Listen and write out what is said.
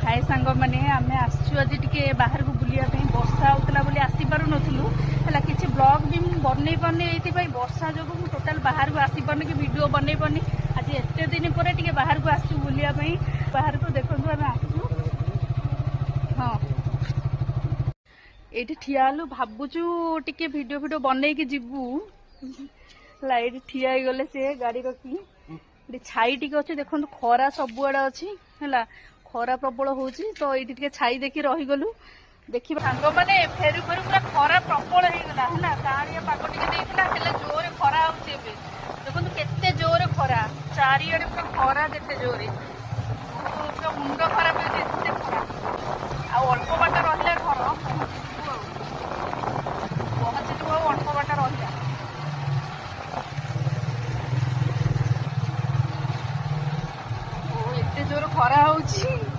हाय सांग मैंने आम आसचु आज टे बाहर को बुलाया वर्षा होता बोली आसी पार नथुलु है किसी ब्लॉग भी बनई पार्नी ये वर्षा जो टोटाल बाहर को आसी पार्नी कि वीडियो बनई पार्नी आज एत दिन पर टे बाहर को आसचु बुलाया बाहर को देखो आम आसचु हाँ ये ठिया हलु भावुचु टे वीडियो वीडियो बनई जीवु ये ठिया गले से गाड़ी रखी छाई टी अच्छे देखो खरा सबुआड़े अच्छी है खरा प्रबल हो तो ये छाई देखी रहीगलु देखिए सांग मैंने फेरू फेरू पूरा खरा प्रबल होगा है कालिया पाग टे जोरे खरा हो देखो केते जोरे खरा चारिड़े पूरा खरा केते जोरे पूरा मुंड खराब होते खरा अल्प बाट रहा घर पहुँची अल्प बाट रहा एते जोर खरा होची